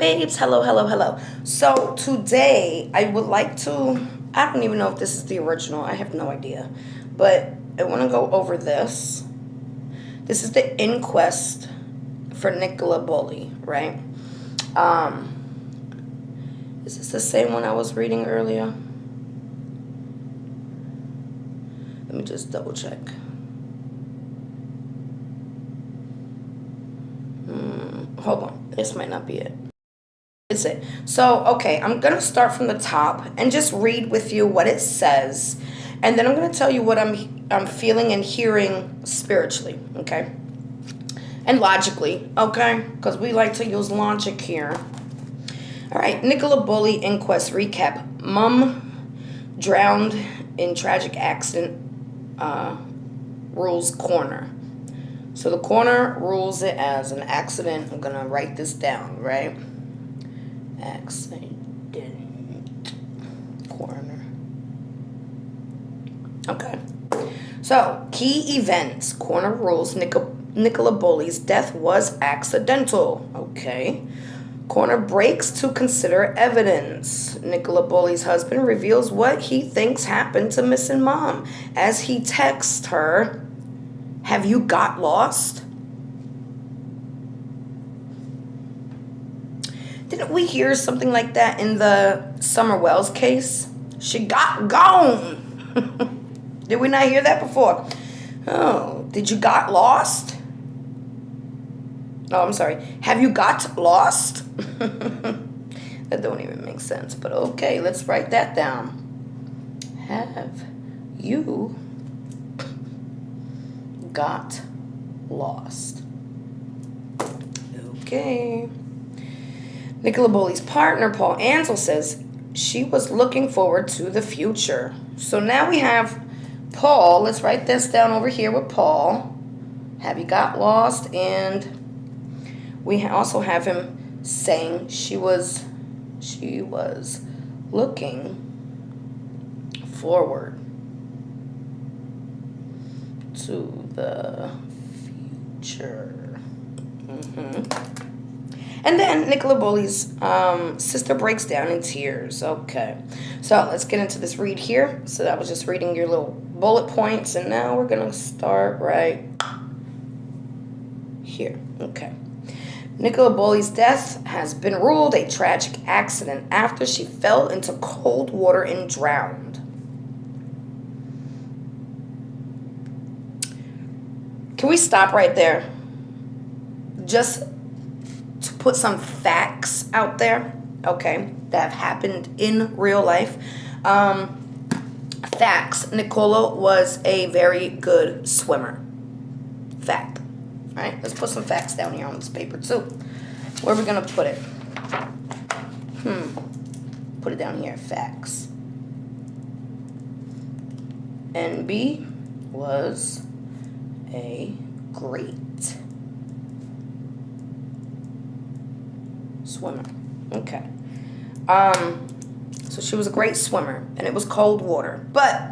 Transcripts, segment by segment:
babes. Hello, hello, hello. So today I would like to, I don't even know if this is the original. I have no idea. But I want to go over this. This is the inquest for Nicola Bulley, right? Is this the same one I was reading earlier? Let me just double check. Hold on. This might not be it. It's it. So, okay, I'm going to start from the top and just read with you what it says. And then I'm going to tell you what I'm feeling and hearing spiritually, okay? And logically, okay? Because we like to use logic here. All right, Nicola Bulley inquest recap. Mom drowned in tragic accident, rules coroner. So the coroner rules it as an accident. I'm going to write this down, right? Accident. Coroner. Okay. So, key events. Coroner rules Nicola Bulley's death was accidental. Okay. Coroner breaks to consider evidence. Nicola Bulley's husband reveals what he thinks happened to missing mom as he texts her, "Have you got lost?" Didn't we hear something like that in the Summer Wells case? She got gone. Did we not hear that before? Oh, did you got lost? Oh, I'm sorry. Have you got lost? That don't even make sense. But okay, let's write that down. Have you got lost? Okay. Nicola Bulley's partner, Paul Ansel, says she was looking forward to the future. So now we have Paul. Let's write this down over here with Paul. Have you got lost? And we also have him saying she was looking forward to the future. And then Nicola Bulley's sister breaks down in tears. Okay. So let's get into this read here. So that was just reading your little bullet points. And now we're going to start right here. Okay. Nicola Bulley's death has been ruled a tragic accident after she fell into cold water and drowned. Can we stop right there? Just to put some facts out there, okay, that have happened in real life. Facts. Nicola was a very good swimmer. Fact. All right, let's put some facts down here on this paper too. Where are we gonna put it? Put it down here. Facts. NB was a great swimmer. Okay. So she was a great swimmer, and it was cold water, but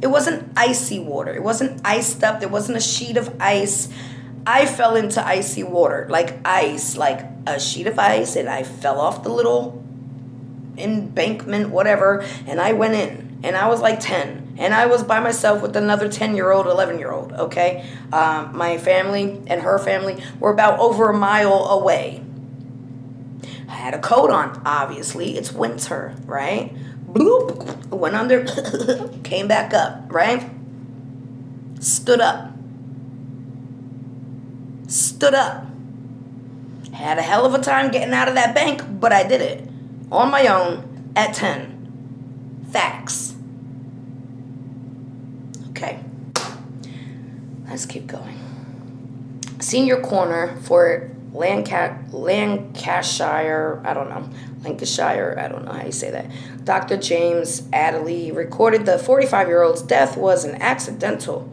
it wasn't icy water. It wasn't iced up. There wasn't a sheet of ice. I fell into icy water, like ice, like a sheet of ice, and I fell off the little embankment, whatever, and I went in, and I was like 10, and I was by myself with another 10-year-old, 11-year-old, okay? My family and her family were about over a mile away. I had a coat on, obviously. It's winter, right? Bloop, went under, came back up, right? Stood up. Had a hell of a time getting out of that bank, but I did it on my own at 10. Facts. Okay. Let's keep going. Senior corner for Lancashire, I don't know how you say that. Dr. James Adderley recorded the 45-year-old's death was an accidental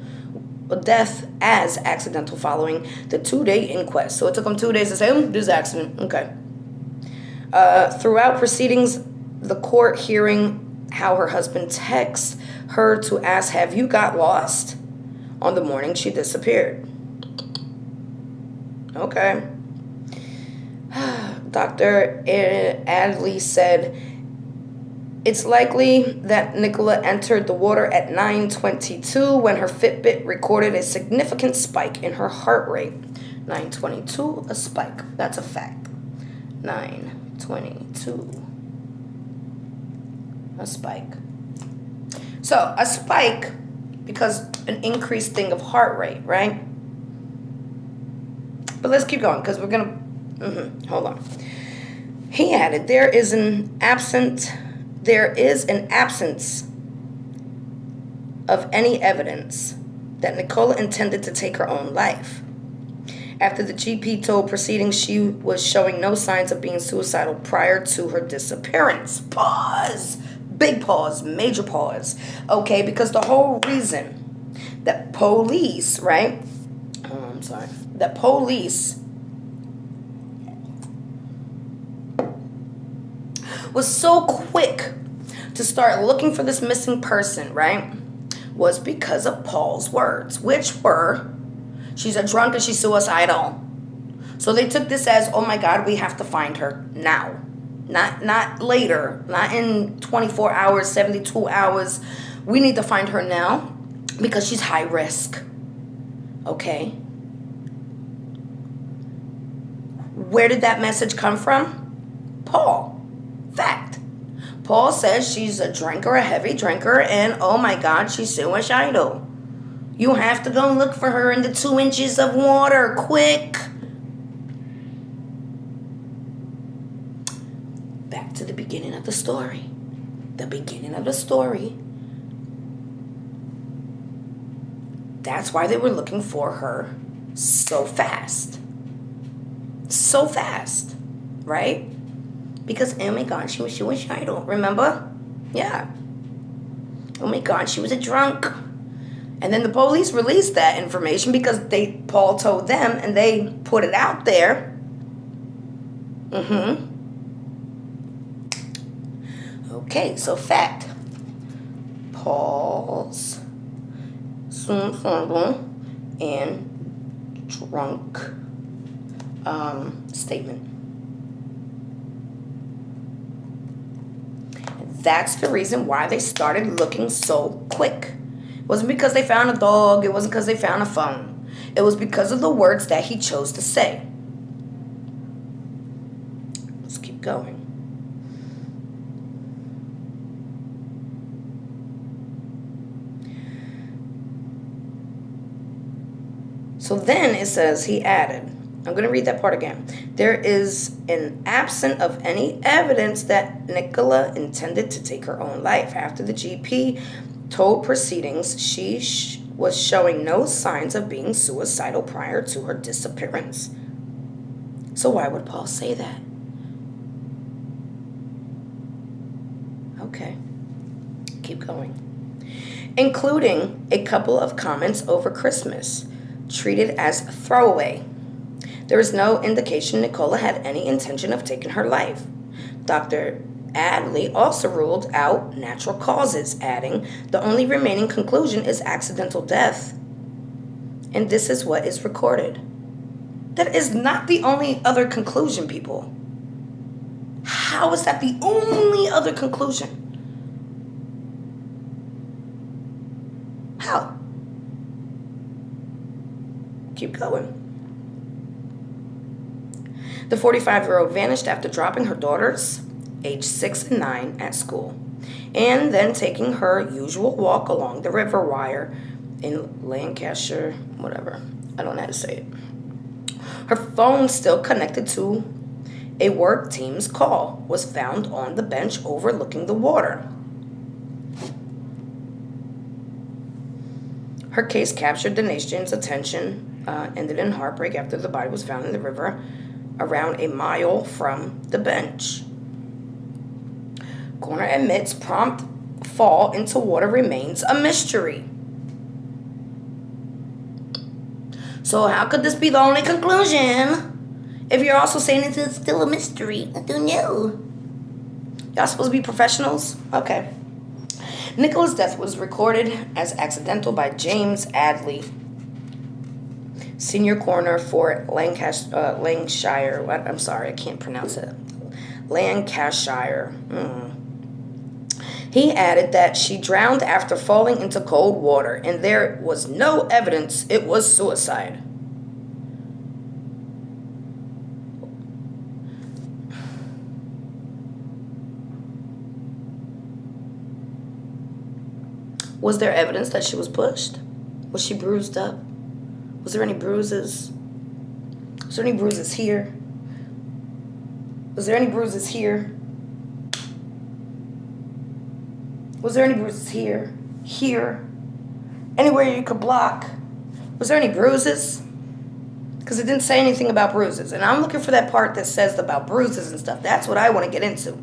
following the 2-day inquest. So it took them 2 days to say, this is accident. Okay. Throughout proceedings, the court hearing how her husband texts her to ask, "Have you got lost?" on the morning she disappeared. Okay. Dr. Adley said, it's likely that Nicola entered the water at 9:22 when her Fitbit recorded a significant spike in her heart rate. 9:22, a spike. That's a fact. 9:22, a spike. So, a spike, because an increased thing of heart rate, right? But let's keep going, because we're going to... hold on. He added, there is an absence of any evidence that Nicola intended to take her own life. After the GP told proceedings she was showing no signs of being suicidal prior to her disappearance. Pause. Big pause. Major pause. Okay, because the whole reason that police, right? That police was so quick to start looking for this missing person, right? Was because of Paul's words, which were, she's a drunk and she's suicidal. So they took this as, oh my God, we have to find her now. Not later, not in 24 hours, 72 hours. We need to find her now because she's high risk. Okay? Where did that message come from? Paul. Fact. Paul says she's a drinker, a heavy drinker, and oh my God, she's suicidal. You have to go look for her in the 2 inches of water, quick. Back to the beginning of the story. The beginning of the story. That's why they were looking for her so fast. So fast, right? Because, oh my God, she was suicidal, remember? Yeah. Oh my God, she was a drunk. And then the police released that information because Paul told them and they put it out there. Okay, so fact. Paul's suicidal and drunk statement. That's the reason why they started looking so quick. It wasn't because they found a dog. It wasn't because they found a phone. It was because of the words that he chose to say. Let's keep going. So then it says, he added, I'm going to read that part again. There is an absence of any evidence that Nicola intended to take her own life. After the GP told proceedings, she was showing no signs of being suicidal prior to her disappearance. So why would Paul say that? Okay. Keep going. Including a couple of comments over Christmas, treated as throwaway. There is no indication Nicola had any intention of taking her life. Dr. Adley also ruled out natural causes, adding, the only remaining conclusion is accidental death. And this is what is recorded. That is not the only other conclusion, people. How is that the only other conclusion? How? Keep going. The 45-year-old vanished after dropping her daughters, aged 6 and 9, at school, and then taking her usual walk along the river wire in Lancashire, whatever. I don't know how to say it. Her phone, still connected to a work team's call, was found on the bench overlooking the water. Her case captured the nation's attention, ended in heartbreak after the body was found in the river around a mile from the bench. Coroner admits prompt fall into water remains a mystery. So how could this be the only conclusion if you're also saying it's still a mystery? I don't know. Y'all supposed to be professionals? Okay. Nicola's death was recorded as accidental by James Adley. senior coroner for Lancashire. I'm sorry, I can't pronounce it. Lancashire. He added that she drowned after falling into cold water, and there was no evidence it was suicide. Was there evidence that she was pushed? Was she bruised up? Was there any bruises? Was there any bruises here? Was there any bruises here? Was there any bruises here? Here? Anywhere you could block? Was there any bruises? Because it didn't say anything about bruises. And I'm looking for that part that says about bruises and stuff. That's what I want to get into.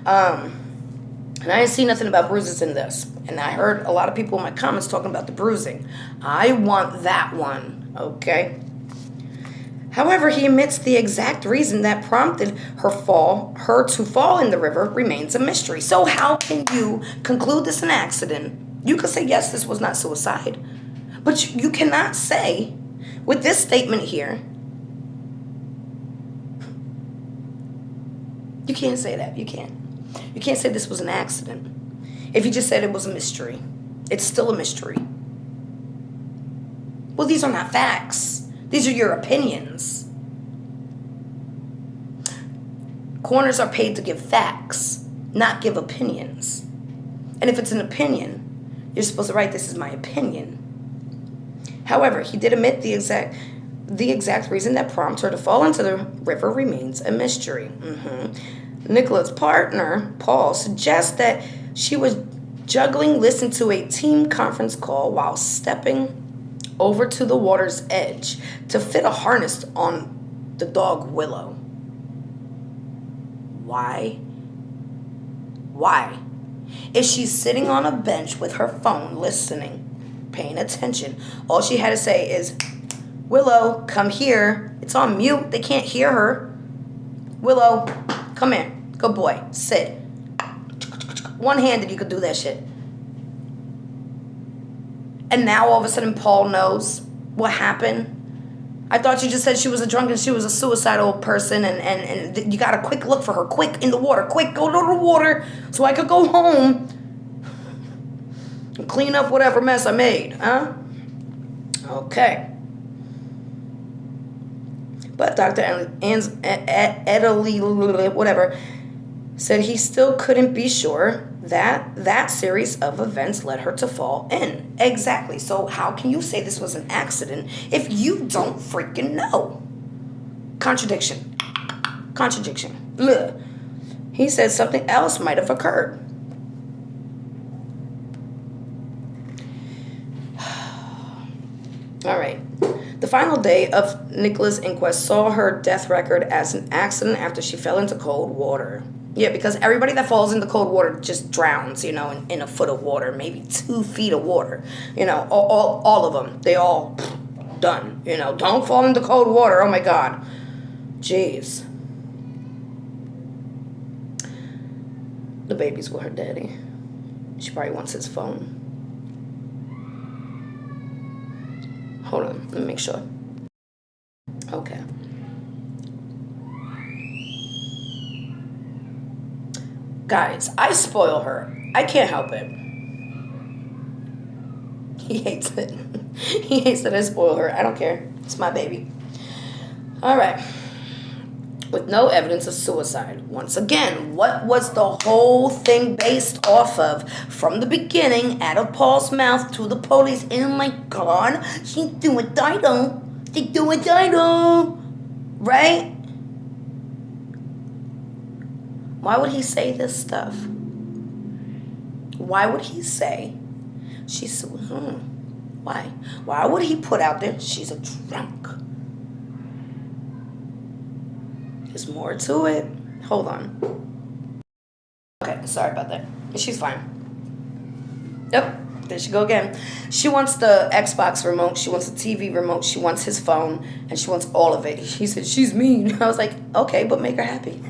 And I didn't see nothing about bruises in this. And I heard a lot of people in my comments talking about the bruising. I want that one, okay? However, he admits the exact reason that prompted her to fall in the river remains a mystery. So how can you conclude this an accident? You could say, yes, this was not suicide. But you cannot say, with this statement here, you can't say that. You can't. You can't say this was an accident. If you just said it was a mystery, it's still a mystery. Well, these are not facts. These are your opinions. Coroners are paid to give facts, not give opinions. And if it's an opinion, you're supposed to write, this is my opinion. However, he did admit the exact reason that prompted her to fall into the river remains a mystery. Nicola's partner, Paul, suggests that she was juggling listening to a team conference call while stepping over to the water's edge to fit a harness on the dog Willow. Why? Why? If she's sitting on a bench with her phone listening, paying attention, all she had to say is, Willow, come here. It's on mute. They can't hear her. Willow, come here. Good boy. Sit. One-handed, you could do that shit. And now all of a sudden Paul knows what happened. I thought you just said she was a drunk and she was a suicidal person, and you got a quick look for her. Quick, in the water. Quick, go to the water so I could go home and clean up whatever mess I made, huh? Okay. But Dr. Edley, whatever, said he still couldn't be sure that series of events led her to fall in. Exactly. So how can you say this was an accident if you don't freaking know? Contradiction. Ugh. He said something else might have occurred. All right. The final day of Nicola's inquest saw her death record as an accident after she fell into cold water. Yeah, because everybody that falls into cold water just drowns, in a foot of water, maybe 2 feet of water. All of them. They all done. Don't fall into cold water. Oh, my God. Jeez. The baby's with her daddy. She probably wants his phone. Hold on. Let me make sure. Okay. Guys, I spoil her. I can't help it. He hates it. He hates that I spoil her. I don't care. It's my baby. All right. With no evidence of suicide. Once again, what was the whole thing based off of? From the beginning, out of Paul's mouth to the police. Oh my God, she's doing dido. She's doing dido. Right? Why would he say this stuff? Why would he say she's why? Why would he put out there she's a drunk? There's more to it. Hold on. Okay, sorry about that. She's fine. Yep, there she go again. She wants the Xbox remote. She wants the TV remote. She wants his phone. And she wants all of it. He said, she's mean. I was like, okay, but make her happy.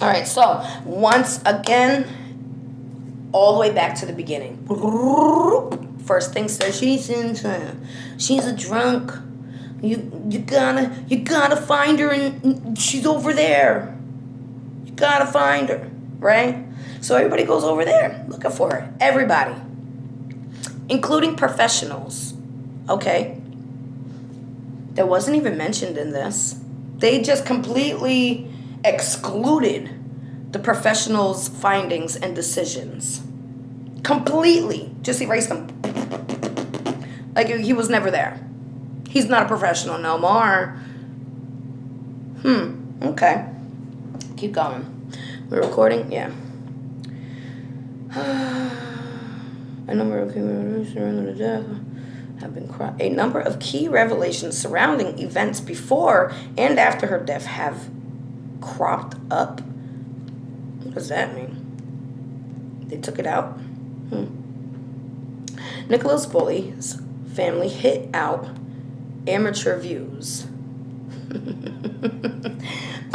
All right, so once again, all the way back to the beginning. First thing says she's a drunk. You gotta find her, and she's over there. You gotta find her, right? So everybody goes over there looking for her. Everybody, including professionals. Okay, that wasn't even mentioned in this. They just completely excluded the professionals' findings and decisions. Completely, just erased them. Like he was never there. He's not a professional no more. Okay. Keep going. We're recording? Yeah. A number of key revelations surrounding the death have been a number of key revelations surrounding events before and after her death have cropped up. What does that mean? They took it out? Nicola's Bulley's family hit out amateur views.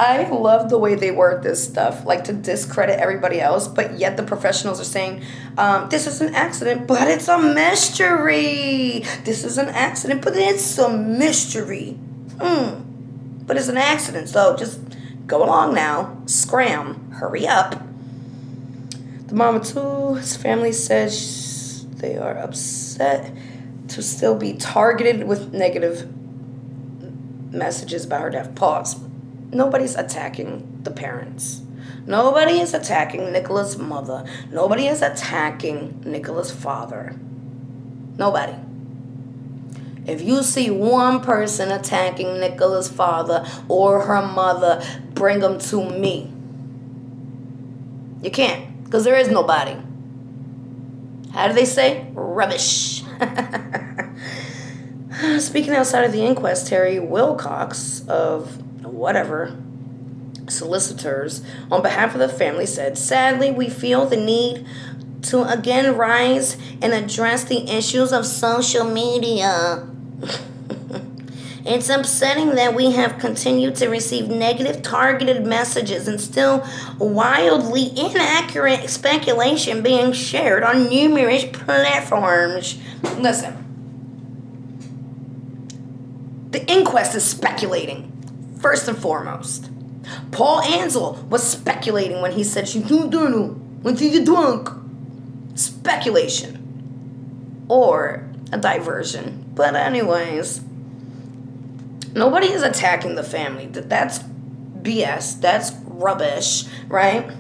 I love the way they word this stuff, like to discredit everybody else, but yet the professionals are saying, this is an accident, but it's a mystery. This is an accident, but it's a mystery. But it's an accident, so just go along now. Scram. Hurry up. The mama too, his family says they are upset to still be targeted with negative messages about her death. Pause. Nobody's attacking the parents. Nobody is attacking Nicola's mother. Nobody is attacking Nicola's father. Nobody. If you see one person attacking Nicola's father or her mother, bring them to me. You can't, because there is nobody. How do they say? Rubbish. Speaking outside of the inquest, Terry Wilcox of whatever solicitors on behalf of the family said, sadly, we feel the need to again rise and address the issues of social media. It's upsetting that we have continued to receive negative targeted messages and still wildly inaccurate speculation being shared on numerous platforms. Listen, the inquest is speculating, first and foremost. Paul Ansel was speculating when he said she's too dirty, when she's drunk. Speculation. Or a diversion. But anyways, nobody is attacking the family. That's BS. That's rubbish, right?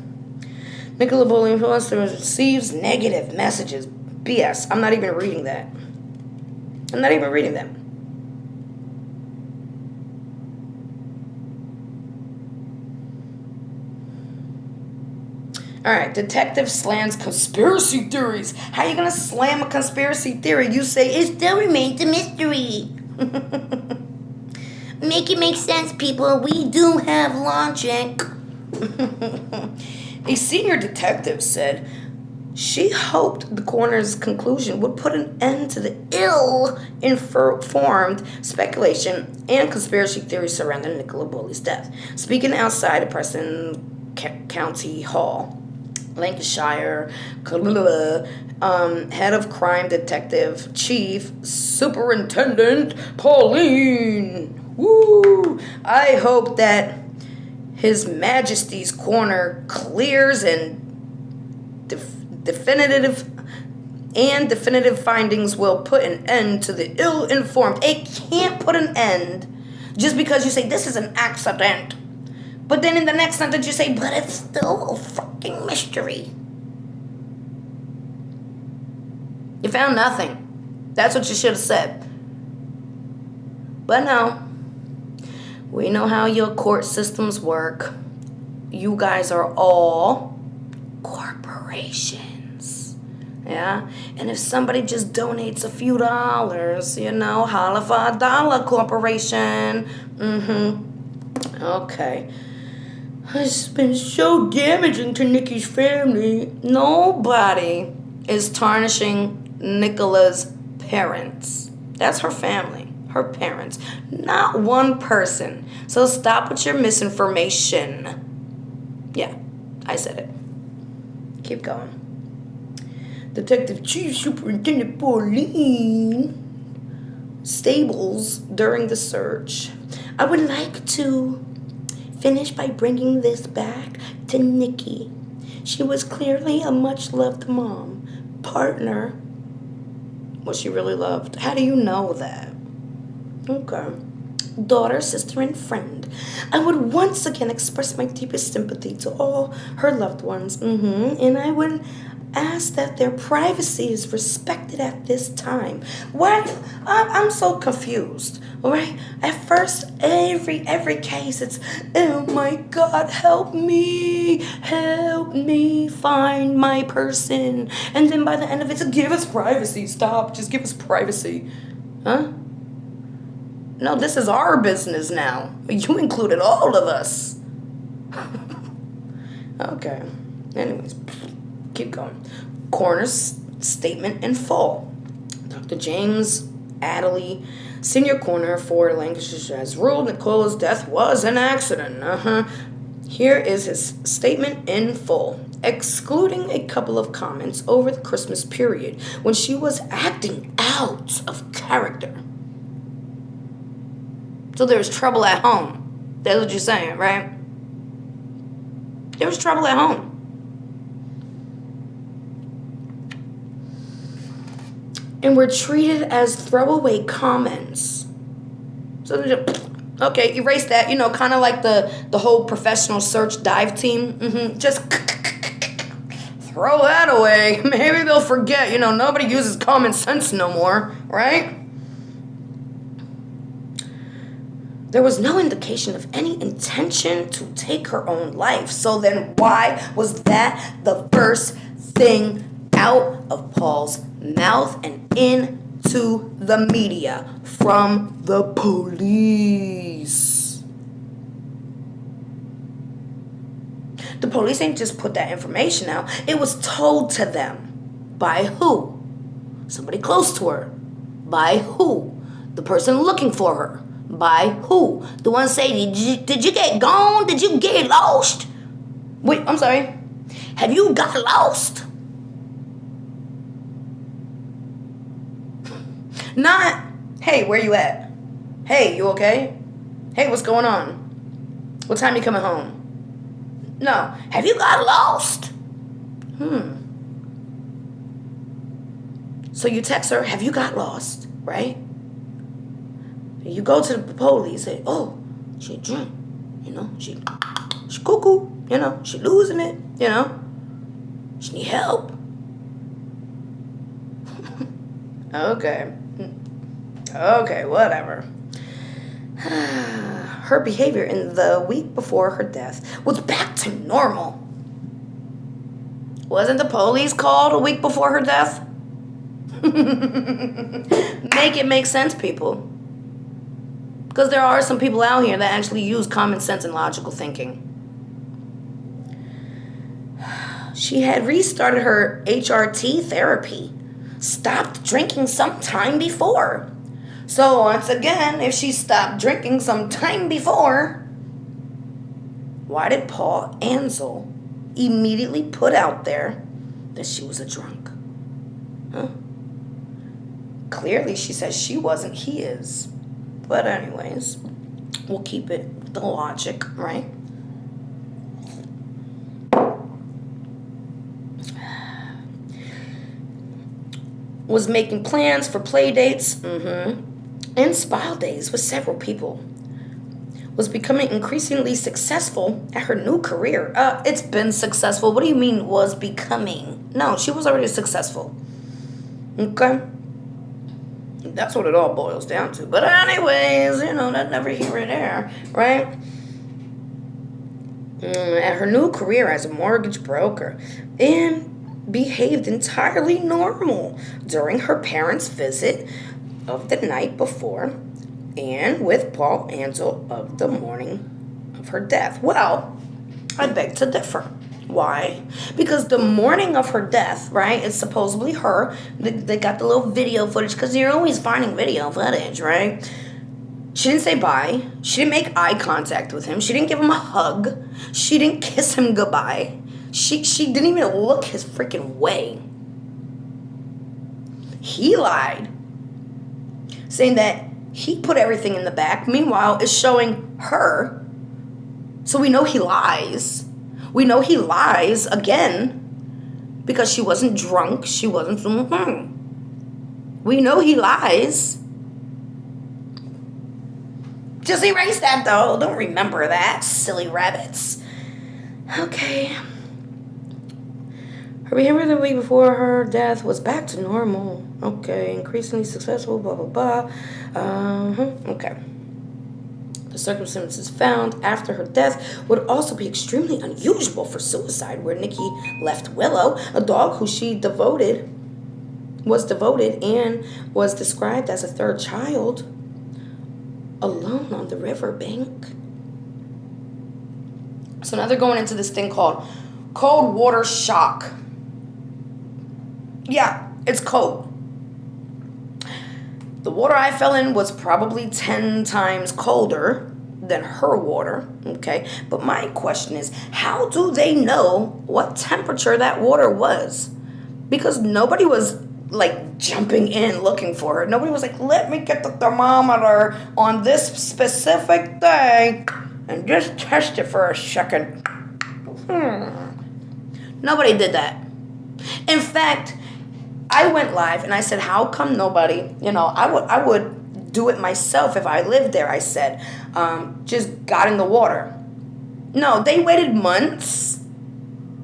Nicola Bulley receives negative messages. BS. I'm not even reading that. I'm not even reading them. All right, detective slams conspiracy theories. How are you going to slam a conspiracy theory? You say, it still remains a mystery. Make it make sense, people. We do have logic. A senior detective said she hoped the coroner's conclusion would put an end to the ill-informed speculation and conspiracy theories surrounding Nicola Bulley's death. Speaking outside of Preston County Hall, Lancashire, head of crime detective chief superintendent Pauline. Woo! I hope that His Majesty's coroner clears and definitive findings will put an end to the ill-informed. It can't put an end just because you say this is an accident. But then in the next sentence you say, but it's still a fucking mystery. You found nothing. That's what you should have said. But no. We know how your court systems work. You guys are all corporations. Yeah? And if somebody just donates a few dollars, holla for a dollar, corporation. Okay. It's been so damaging to Nikki's family. Nobody is tarnishing Nicola's parents. That's her family, her parents. Not one person. So stop with your misinformation. Yeah, I said it. Keep going. Detective Chief Superintendent Pauline Stables during the search. I would like to finish by bringing this back to Nikki. She was clearly a much-loved mom, partner. Was she really loved? How do you know that? Okay. Daughter, sister, and friend. I would once again express my deepest sympathy to all her loved ones. And I would ask that their privacy is respected at this time. Why? I'm so confused. All right. At first, every case, it's, oh my God, help me find my person. And then by the end of it, give us privacy. Stop. Just give us privacy. Huh? No, this is our business now. You included all of us. Okay. Anyways, keep going. Coroner's statement in full. Dr. James Adderley, senior coroner for Lancashire, has ruled Nicola's death was an accident. Here is his statement in full, excluding a couple of comments over the Christmas period when she was acting out of character. So there was trouble at home. That's what you're saying, right? There was trouble at home. And were treated as throwaway comments. So they just, okay, erase that. Kind of like the whole professional search dive team. Just throw that away. Maybe they'll forget. Nobody uses common sense no more, right? There was no indication of any intention to take her own life. So then why was that the first thing out of Paul's mouth and into the media from the police? The police ain't just put that information out. It was told to them. By who? Somebody close to her. By who? The person looking for her. By who? The one saying, did you get gone? Did you get lost? Wait, I'm sorry. Have you got lost? Not, hey, where you at? Hey, you okay? Hey, what's going on? What time you coming home? No, have you got lost? So you text her, have you got lost, right? You go to the police, say, oh, she drunk, she cuckoo, she losing it, she need help. Okay, whatever. Her behavior in the week before her death was back to normal. Wasn't the police called a week before her death? Make it make sense, people. Because there are some people out here that actually use common sense and logical thinking. She had restarted her HRT therapy. Stopped drinking some time before. So once again, if she stopped drinking some time before, why did Paul Ansel immediately put out there that she was a drunk? Huh? Clearly she says she wasn't, he is. But anyways, we'll keep it with the logic, right? Was making plans for play dates, and spa days with several people. Was becoming increasingly successful at her new career. It's been successful. What do you mean was becoming? No, she was already successful. Okay? That's what it all boils down to. But anyways, that never here or there, right? At her new career as a mortgage broker. And behaved entirely normal during her parents' visit of the night before and with Paul Ansel of the morning of her death. Well, I beg to differ. Why? Because the morning of her death, right, it's supposedly her. They got the little video footage because you're always finding video footage, right? She didn't say bye. She didn't make eye contact with him. She didn't give him a hug. She didn't kiss him goodbye. She didn't even look his freaking way. He lied, saying that he put everything in the back. Meanwhile, it's showing her. So we know he lies. We know he lies again because she wasn't drunk. She wasn't. We know he lies. Just erase that, though. Don't remember that, silly rabbits. Okay. Her behavior the week before her death was back to normal. Okay, increasingly successful, blah, blah, blah. Okay. The circumstances found after her death would also be extremely unusual for suicide, where Nikki left Willow, a dog who was devoted and was described as a third child, alone on the riverbank. So now they're going into this thing called cold water shock. Yeah, it's cold. The water I fell in was probably 10 times colder than her water, okay? But my question is, how do they know what temperature that water was? Because nobody was like jumping in looking for her. Nobody was like, let me get the thermometer on this specific day and just test it for a second. Nobody did that. In fact, I went live and I said, how come nobody, I would do it myself if I lived there, I said, just got in the water. No, they waited months,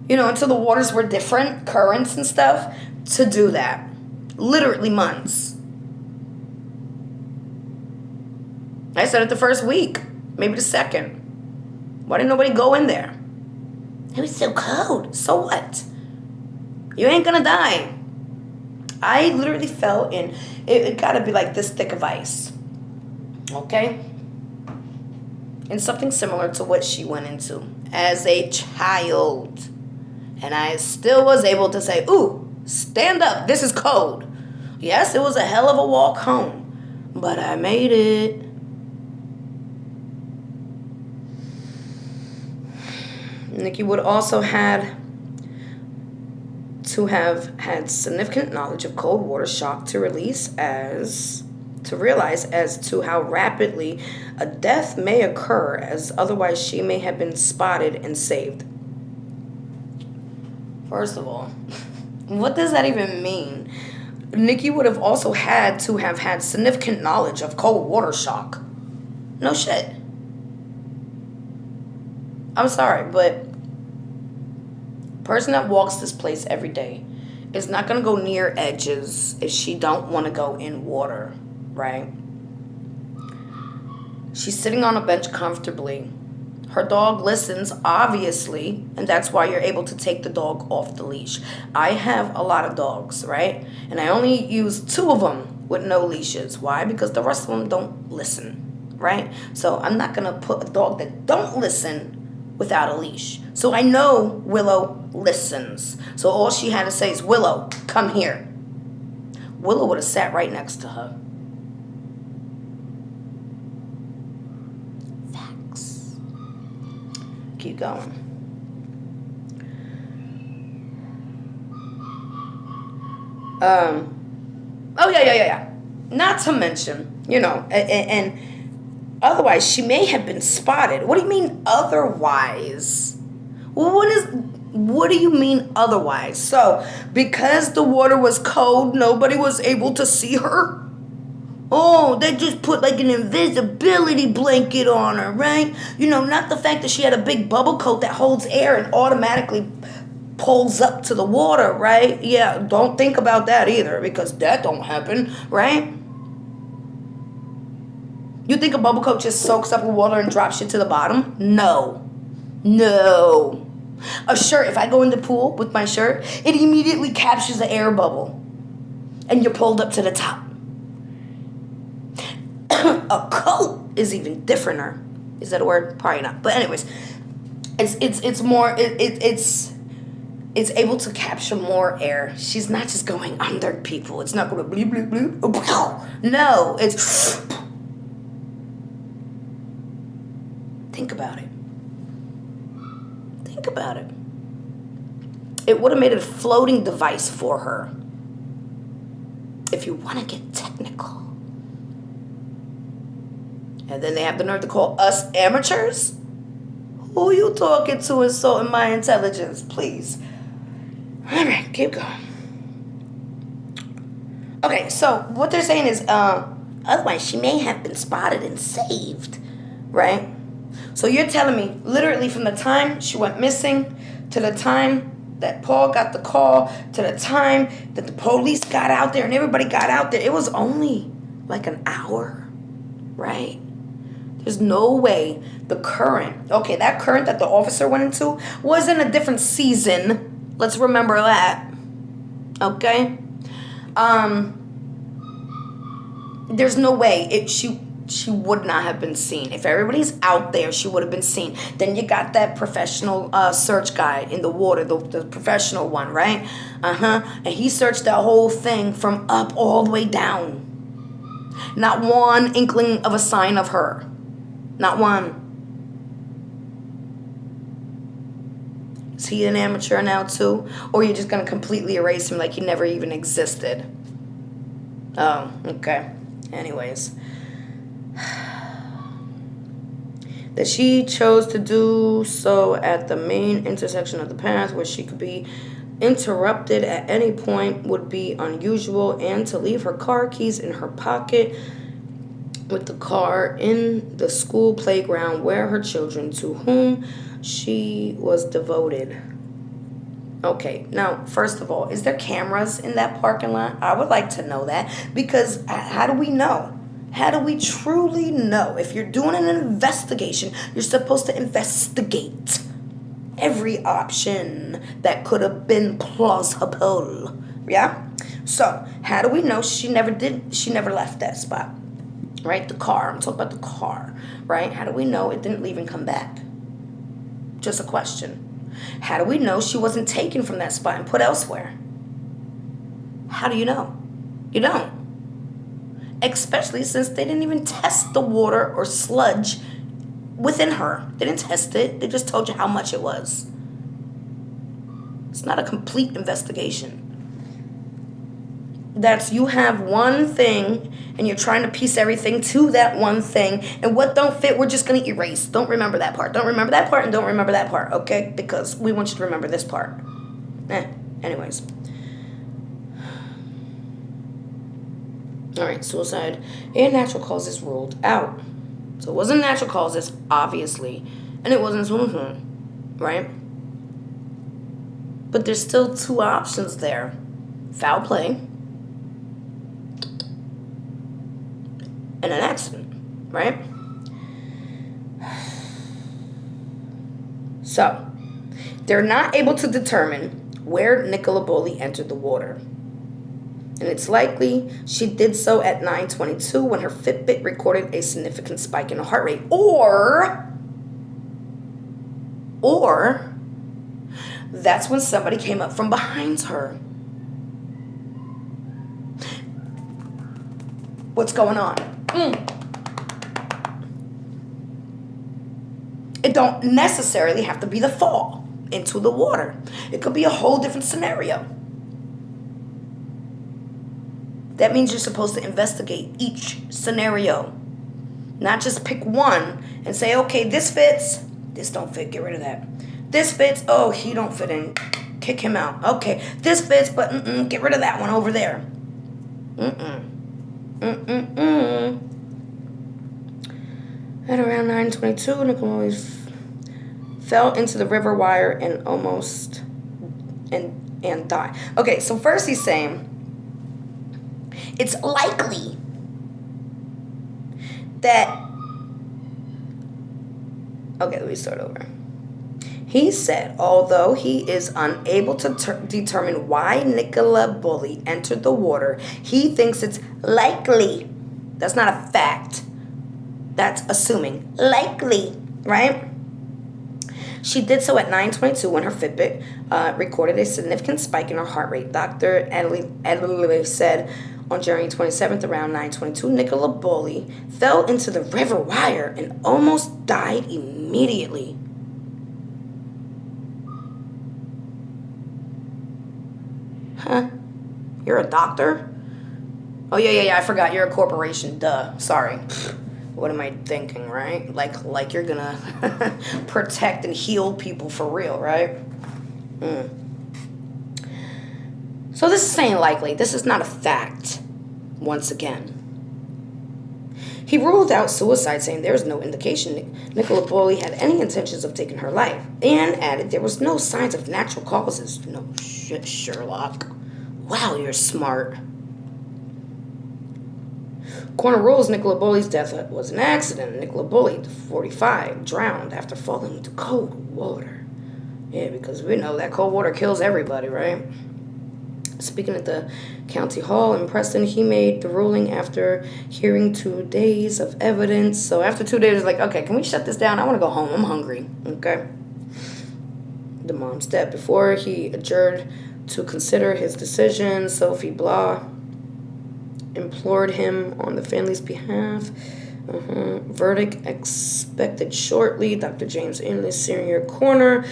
until the waters were different, currents and stuff, to do that. Literally months. I said it the first week, maybe the second. Why didn't nobody go in there? It was so cold. So what? You ain't gonna die. I literally fell in. It gotta be like this thick of ice. Okay? And something similar to what she went into as a child. And I still was able to say, ooh, stand up. This is cold. Yes, it was a hell of a walk home. But I made it. Nikki would also had to have had significant knowledge of cold water shock to realize as to how rapidly a death may occur, as otherwise she may have been spotted and saved. First of all, what does that even mean? Nikki would have also had to have had significant knowledge of cold water shock. No shit. I'm sorry, but person that walks this place every day is not going to go near edges if she don't want to go in water, right? She's sitting on a bench comfortably. Her dog listens, obviously, and that's why you're able to take the dog off the leash. I have a lot of dogs, right? And I only use 2 of them with no leashes. Why? Because the rest of them don't listen, right? So I'm not going to put a dog that don't listen without a leash. So I know Willow listens. So all she had to say is, Willow, come here. Willow would have sat right next to her. Facts. Keep going. Oh, yeah. Not to mention, and otherwise, she may have been spotted. What do you mean otherwise? What do you mean otherwise? So, because the water was cold, nobody was able to see her? Oh, they just put like an invisibility blanket on her, right? Not the fact that she had a big bubble coat that holds air and automatically pulls up to the water, right? Yeah, don't think about that either, because that don't happen, right? You think a bubble coat just soaks up with water and drops you to the bottom? No. A shirt, if I go in the pool with my shirt, it immediately captures the air bubble. And you're pulled up to the top. A coat is even differenter. Is that a word? Probably not. But anyways, it's more, it's able to capture more air. She's not just going under people. It's not going to bleep, bleep, bleep. No, it's... Think about it. It would have made a floating device for her if if you want to get technical. And then they have the nerve to call us amateurs? Who you talking to insulting my intelligence, please? All right, keep going. Okay, so what they're saying is, otherwise she may have been spotted and saved, right? So you're telling me, literally from the time she went missing to the time that Paul got the call to the time that the police got out there and everybody got out there, it was only like an hour, right? There's no way the current, okay, that current that the officer went into was in a different season. Let's remember that. Okay? There's no way she would not have been seen. If everybody's out there, she would have been seen. Then you got that professional search guy in the water, the professional one, right? And he searched that whole thing from up all the way down. Not one inkling of a sign of her. Not one. Is he an amateur now too? Or you're just going to completely erase him like he never even existed? Oh, okay. Anyways. That she chose to do so at the main intersection of the path where she could be interrupted at any point would be unusual, and to leave her car keys in her pocket with the car in the school playground where her children, to whom she was devoted. Okay, now, first of all, is there cameras in that parking lot? I would like to know that, because how do we know? How do we truly know? If you're doing an investigation, you're supposed to investigate every option that could have been plausible. Yeah? So, how do we know she never left that spot? Right? The car. I'm talking about the car. Right? How do we know it didn't leave and come back? Just a question. How do we know she wasn't taken from that spot and put elsewhere? How do you know? You don't. Especially since they didn't even test the water or sludge within her. They didn't test it. They just told you how much it was. It's not a complete investigation. That's, you have one thing and you're trying to piece everything to that one thing, and what don't fit, we're just going to erase. Don't remember that part. Don't remember that part, and don't remember that part, okay? Because we want you to remember this part. Anyways. All right, suicide and natural causes ruled out. So it wasn't natural causes, obviously, and it wasn't suicide, right? But there's still two options there. Foul play and an accident, right? So, they're not able to determine where Nicola Bulley entered the water. And it's likely she did so at 9:22 when her Fitbit recorded a significant spike in her heart rate. Or that's when somebody came up from behind her. What's going on? It don't necessarily have to be the fall into the water. It could be a whole different scenario. That means you're supposed to investigate each scenario. Not just pick one and say, okay, this fits. This don't fit, get rid of that. This fits, oh, he don't fit in. Kick him out. Okay, this fits, but get rid of that one over there. At around 9:22, Nicola fell into the river wire and almost and died. Okay, so first he's saying it's likely that. Okay, let me start over. He said, although he is unable to determine why Nicola Bulley entered the water, he thinks it's likely. That's not a fact. That's assuming. Likely, right? She did so at 9:22 when her Fitbit recorded a significant spike in her heart rate. Dr. Adley said on January 27th around 9:22, Nicola Bulley fell into the river wire and almost died immediately. Huh? You're a doctor? Oh, yeah. I forgot. You're a corporation. Duh. Sorry. What am I thinking, right? Like you're gonna protect and heal people for real, right? So this is saying likely. This is not a fact. Once again. He ruled out suicide, saying there was no indication Nicola Bulley had any intentions of taking her life, and added there was no signs of natural causes. No shit, Sherlock. Wow, you're smart. Coroner rules Nicola Bulley's death was an accident. Nicola Bulley, 45, drowned after falling into cold water. Yeah, because we know that cold water kills everybody, right? Speaking at the county hall in Preston, he made the ruling after hearing 2 days of evidence. So after 2 days, it's like, okay, can we shut this down? I want to go home. I'm hungry. Okay. The mom's dead. Before he adjourned to consider his decision, Sophie Blah implored him on the family's behalf. Verdict expected shortly. Dr. James English, senior coroner,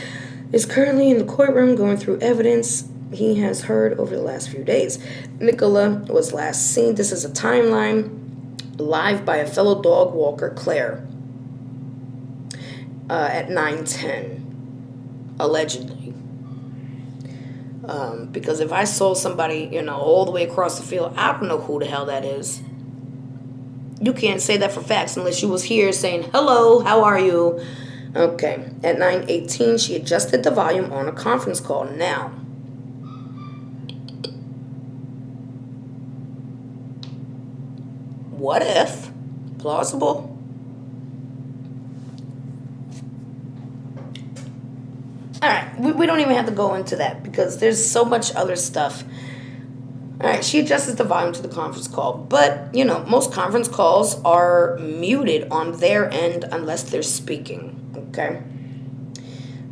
is currently in the courtroom going through evidence he has heard over the last few days. Nicola was last seen. This is a timeline live by a fellow dog walker, Claire, at 9:10, allegedly. Because if I saw somebody, all the way across the field, I don't know who the hell that is. You can't say that for facts unless you was here saying, hello, how are you? Okay. At 9:18, she adjusted the volume on a conference call. Now, what if? Plausible? All right, we don't even have to go into that because there's so much other stuff. All right, she adjusts the volume to the conference call. But, most conference calls are muted on their end unless they're speaking, okay?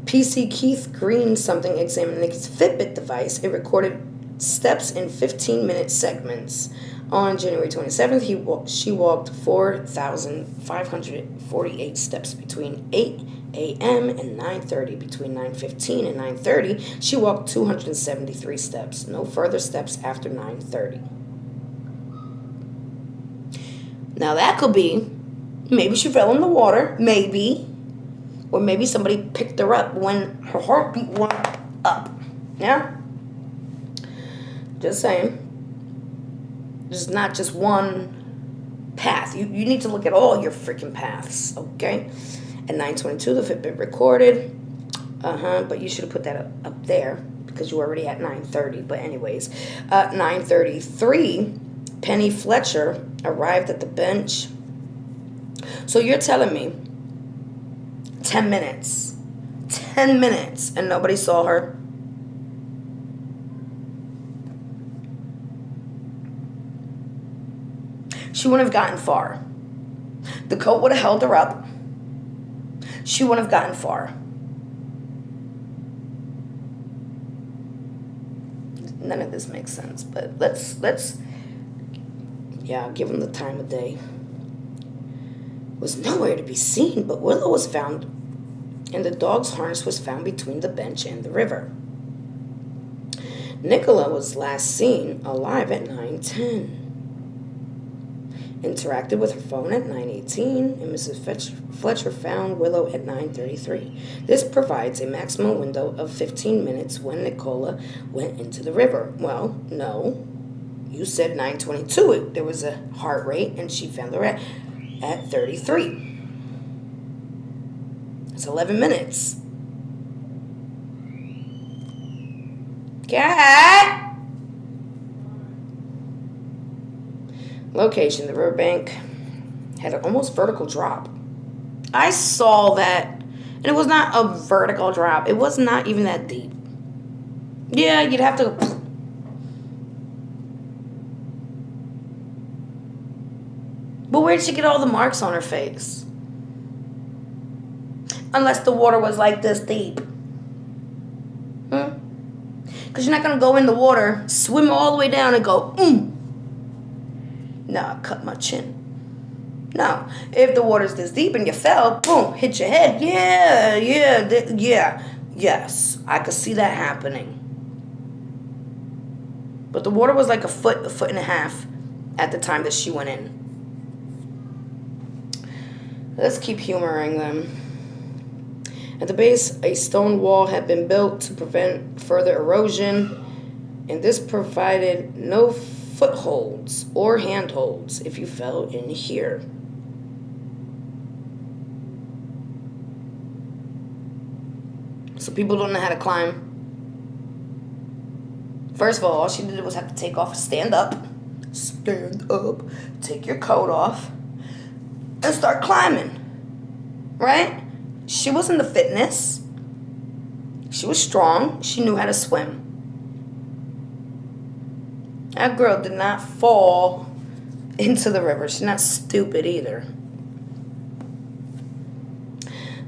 PC Keith Green something examined Nikki's Fitbit device. It recorded steps in 15-minute segments. On January 27th, she walked 4,548 steps between 8 a.m. and 9:30. Between 9:15 and 9:30, she walked 273 steps. No further steps after 9:30. Now that could be, maybe she fell in the water, maybe. Or maybe somebody picked her up when her heartbeat went up. Yeah? Just saying. There's not just one path. You need to look at all your freaking paths, okay? At 9:22, the Fitbit recorded. But you should have put that up there because you were already at 9:30. But anyways, 9:33, Penny Fletcher arrived at the bench. So you're telling me 10 minutes. 10 minutes and nobody saw her? She wouldn't have gotten far. The coat would have held her up. She wouldn't have gotten far. None of this makes sense, but let's give him the time of day. Was nowhere to be seen, but Willow was found, and the dog's harness was found between the bench and the river. Nicola was last seen alive at 9:10. Interacted with her phone at 9:18, and Mrs. Fletcher found Willow at 9:33. This provides a maximum window of 15 minutes when Nicola went into the river. Well, no. You said 9:22. There was a heart rate, and she found her at 33. It's 11 minutes. Cat! Location, the riverbank had an almost vertical drop. I saw that, and it was not a vertical drop. It was not even that deep. Yeah, you'd have to... But where'd she get all the marks on her face? Unless the water was like this deep. Because you're not going to go in the water, swim all the way down and go, No, I cut my chin. No, if the water's this deep and you fell, boom, hit your head. Yes, I could see that happening. But the water was like a foot and a half at the time that she went in. Let's keep humoring them. At the base, a stone wall had been built to prevent further erosion, and this provided no footholds or handholds if you fell in here. So people don't know how to climb. First of all she did was have to take off, stand up, take your coat off, and start climbing. Right? She was into fitness. She was strong. She knew how to swim. That girl did not fall into the river. She's not stupid either.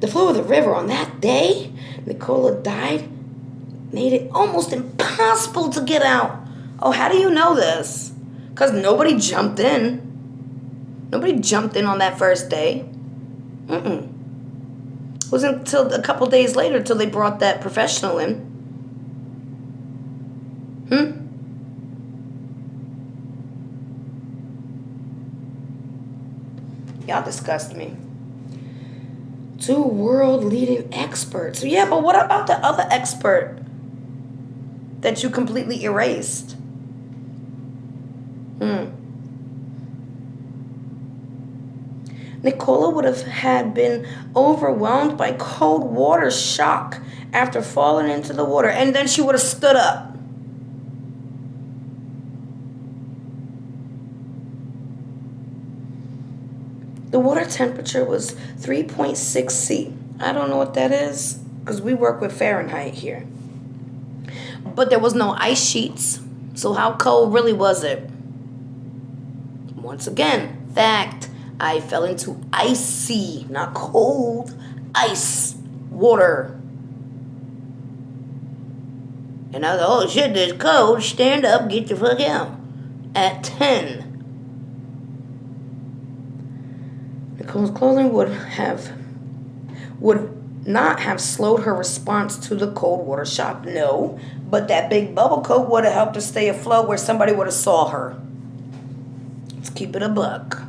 The flow of the river on that day Nicola died made it almost impossible to get out. Oh, how do you know this? Because nobody jumped in. Nobody jumped in on that first day. It wasn't until a couple days later till they brought that professional in. Y'all disgust me. 2 world-leading experts. Yeah, but what about the other expert that you completely erased? Nicola would have been overwhelmed by cold water shock after falling into the water, and then she would have stood up. The water temperature was 3.6 C. I don't know what that is because we work with Fahrenheit here. But there was no ice sheets. So how cold really was it? Once again, fact, I fell into icy, not cold, ice water. And I was like, oh shit, this cold. Stand up, get the fuck out. At 10. Nicola's clothing would not have slowed her response to the cold water shock. No, but that big bubble coat would have helped her stay afloat where somebody would have saw her. Let's keep it a buck.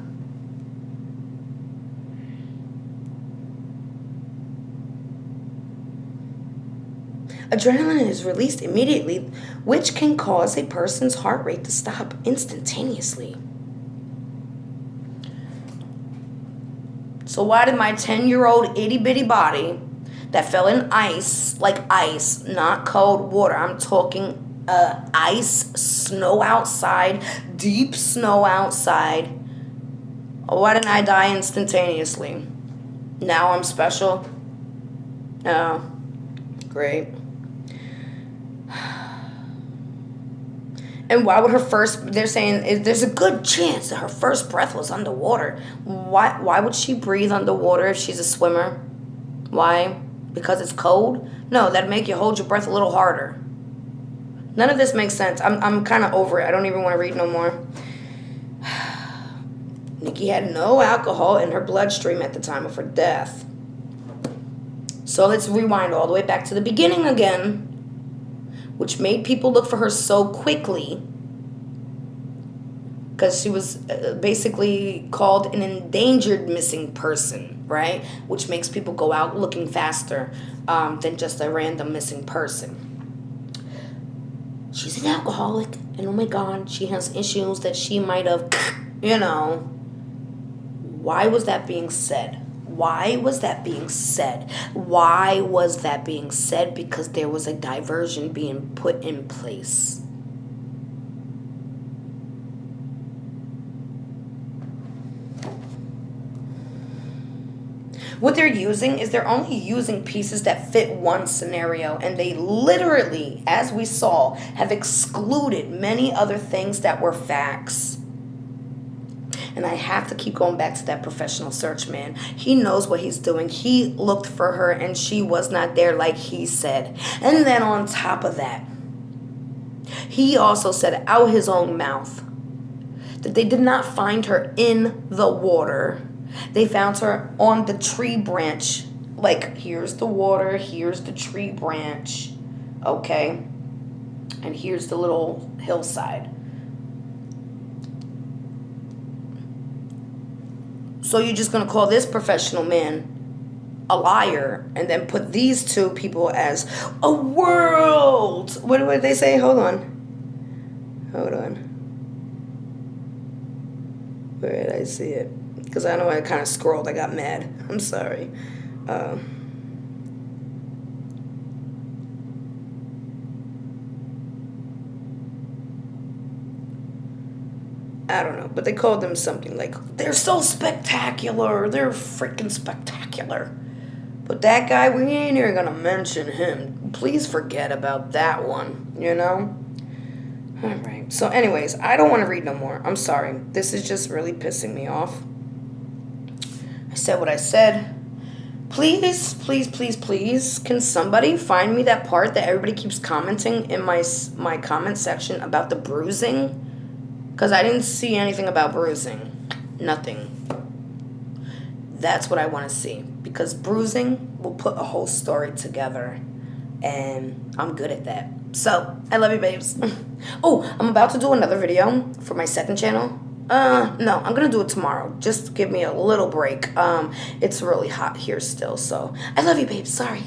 Adrenaline is released immediately, which can cause a person's heart rate to stop instantaneously. So why did my 10-year-old itty-bitty body that fell in ice, like ice, not cold water, I'm talking ice, snow outside, deep snow outside, why didn't I die instantaneously? Now I'm special? Oh, great. And why would they're saying there's a good chance that her first breath was underwater. Why would she breathe underwater if she's a swimmer? Why? Because it's cold? No, that'd make you hold your breath a little harder. None of this makes sense. I'm kind of over it. I don't even want to read no more. Nikki had no alcohol in her bloodstream at the time of her death. So let's rewind all the way back to the beginning again, which made people look for her so quickly because she was basically called an endangered missing person, right? Which makes people go out looking faster than just a random missing person. She's an alcoholic, and oh my God, she has issues that she might have, Why was that being said? Why was that being said? Why was that being said? Because there was a diversion being put in place. What they're using is they're only using pieces that fit one scenario, and they literally, as we saw, have excluded many other things that were facts. And I have to keep going back to that professional search man. He knows what he's doing. He looked for her and she was not there like he said. And then on top of that, he also said out his own mouth that they did not find her in the water. They found her on the tree branch. Like, here's the water, here's the tree branch, okay? And here's the little hillside. So you're just going to call this professional man a liar and then put these two people as a world. What did they say? Hold on. Where did I see it? Because I know I kind of scrolled. I got mad. I'm sorry. I don't know, but they called them something like, they're so spectacular. They're freaking spectacular. But that guy, we ain't even gonna mention him. Please forget about that one, you know? Alright, so anyways, I don't want to read no more. I'm sorry. This is just really pissing me off. I said what I said. Please, please, please, please, can somebody find me that part that everybody keeps commenting in my comment section about the bruising? Because I didn't see anything about bruising. Nothing. That's what I want to see. Because bruising will put a whole story together. And I'm good at that. So, I love you, babes. Oh, I'm about to do another video for my second channel. No, I'm going to do it tomorrow. Just give me a little break. It's really hot here still. So, I love you, babes. Sorry.